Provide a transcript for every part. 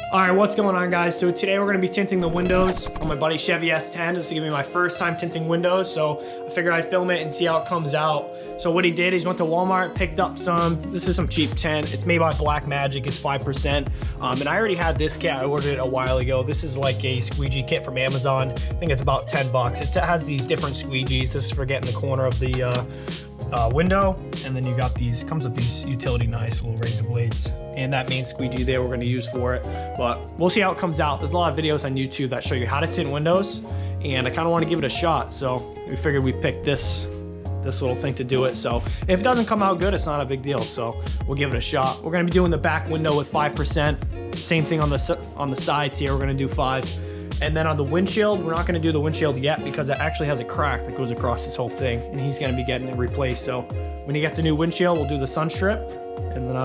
All right, what's going on, guys? So today we're gonna be tinting the windows on my buddy Chevy S10. This is gonna be my first time tinting windows, so I figured I'd film it and see how it comes out. So what he did is went to Walmart, picked up some, this is some cheap tint. It's made by Black Magic, it's 5%. And I already had this kit, I ordered it a while ago. This is like a squeegee kit from Amazon. I think it's about 10 bucks. It has these different squeegees. This is for getting the corner of the window, and then you got these, comes with these utility knives, little razor blades, and that main squeegee there we're going to use for it. But we'll see how it comes out. There's a lot of videos on YouTube that show you how to tint windows, and I kind of want to give it a shot, so we figured we'd pick this little thing to do it. So if it doesn't come out good, it's not a big deal, so we'll give it a shot. We're going to be doing the back window with 5%. Same thing on the sides here, we're going to do 5. And then on the windshield, we're not going to do the windshield yet because it actually has a crack that goes across this whole thing, and he's going to be getting it replaced. So when he gets a new windshield, we'll do the sun strip and then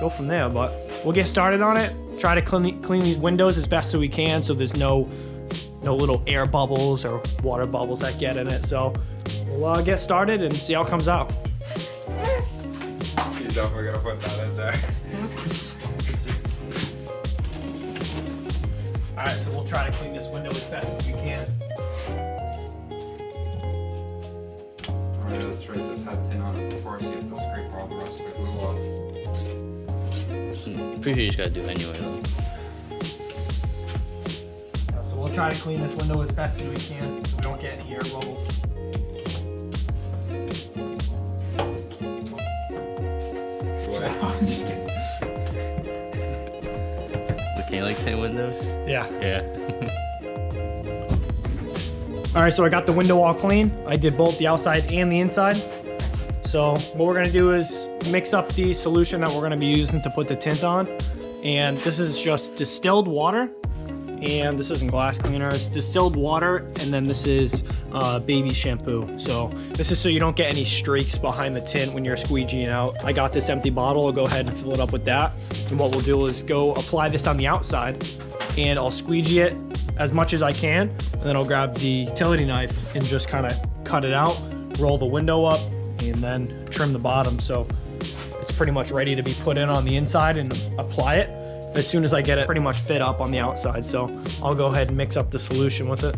go from there. But we'll get started on it. Try to clean these windows as best as we can so there's no little air bubbles or water bubbles that get in it. So we'll get started and see how it comes out. You definitely gotta put that in there. All right, so we'll try to clean this window as best as we can. Alright, let's try this head tin on it before I see if the scrape all the rest of it glue off. Pretty sure you just gotta do it anyway though. So we'll try to clean this window as best as we can so we don't get any air bubbles. I'm just kidding. Can you like tint windows? Yeah. Yeah. All right, so I got the window all clean. I did both the outside and the inside. So what we're gonna do is mix up the solution that we're gonna be using to put the tint on. And this is just distilled water. And this isn't glass cleaner, it's distilled water, and then this is baby shampoo. So this is so you don't get any streaks behind the tint when you're squeegeeing out. I got this empty bottle, I'll go ahead and fill it up with that. And what we'll do is go apply this on the outside, and I'll squeegee it as much as I can, and then I'll grab the utility knife and just kind of cut it out, roll the window up, and then trim the bottom. So it's pretty much ready to be put in on the inside and apply it as soon as I get it pretty much fit up on the outside. So I'll go ahead and mix up the solution with it.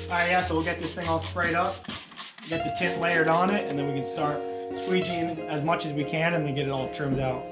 All right, yeah, so we'll get this thing all sprayed up, get the tint layered on it, and then we can start squeegeeing as much as we can and then get it all trimmed out.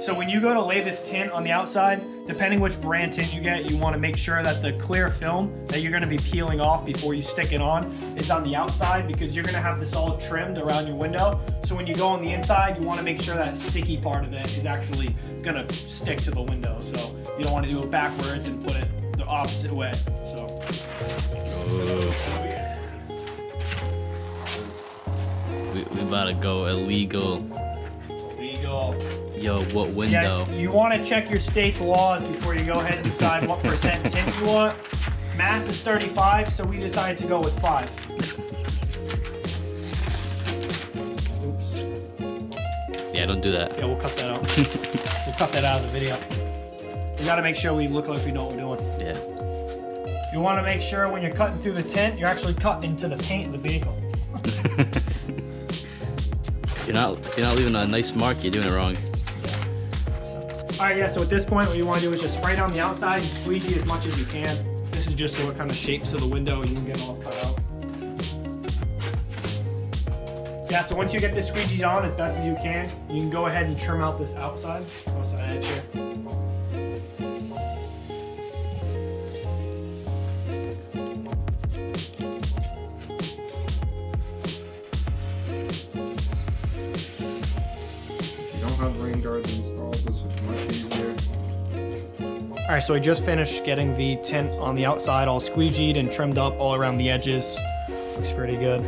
So when you go to lay this tint on the outside, depending which brand tint you get, you want to make sure that the clear film that you're going to be peeling off before you stick it on is on the outside, because you're going to have this all trimmed around your window. So when you go on the inside, you want to make sure that sticky part of it is actually going to stick to the window. So you don't want to do it backwards and put it the opposite way. So. We about to go illegal. Yo, what window? Yeah, you want to check your state's laws before you go ahead and decide what percent tint you want. Mass is 35, so we decided to go with 5. Oops. Yeah, don't do that. Yeah, we'll cut that out. We'll cut that out of the video. We got to make sure we look like we know what we're doing. Yeah. You want to make sure when you're cutting through the tint, you're actually cutting into the paint of the vehicle. If you're not leaving a nice mark, you're doing it wrong. All right, yeah, so at this point, what you want to do is just spray down the outside and squeegee as much as you can. This is just so it kind of shapes to the window and you can get it all cut out. Yeah, so once you get this squeegee on as best as you can go ahead and trim out this outside. Most of the edge here. Rain guards installed, this was much easier. All right, so I just finished getting the tint on the outside all squeegeed and trimmed up all around the edges. Looks pretty good.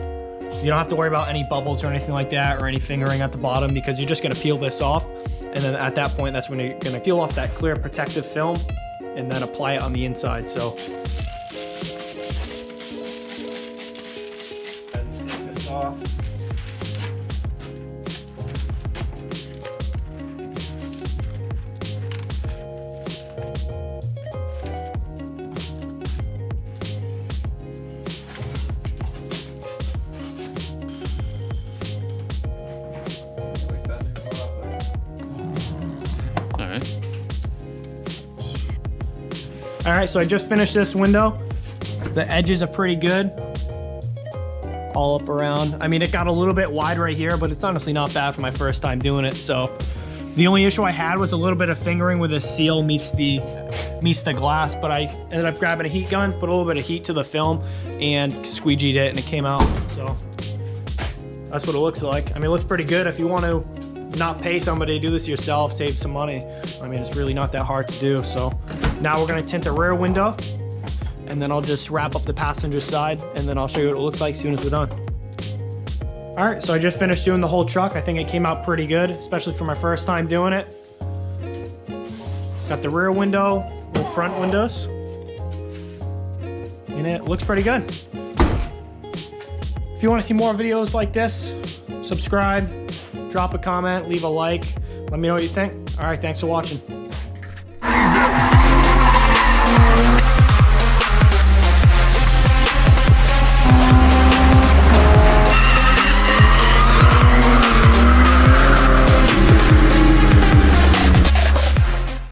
You don't have to worry about any bubbles or anything like that or any fingering at the bottom, because you're just gonna peel this off. And then at that point, that's when you're gonna peel off that clear protective film and then apply it on the inside. So take this off. All right, so I just finished this window. The edges are pretty good. All up around. I mean, it got a little bit wide right here, but it's honestly not bad for my first time doing it. So the only issue I had was a little bit of fingering where the seal meets the glass, but I ended up grabbing a heat gun, put a little bit of heat to the film and squeegeed it and it came out. So that's what it looks like. I mean, it looks pretty good. If you want to not pay somebody to do this yourself, save some money. I mean, it's really not that hard to do. So now we're gonna tint the rear window and then I'll just wrap up the passenger side and then I'll show you what it looks like as soon as we're done. All right, so I just finished doing the whole truck. I think it came out pretty good, especially for my first time doing it. Got the rear window, the front windows, and it looks pretty good. If you want to see more videos like this, subscribe, drop a comment, leave a like, let me know what you think. All right, thanks for watching.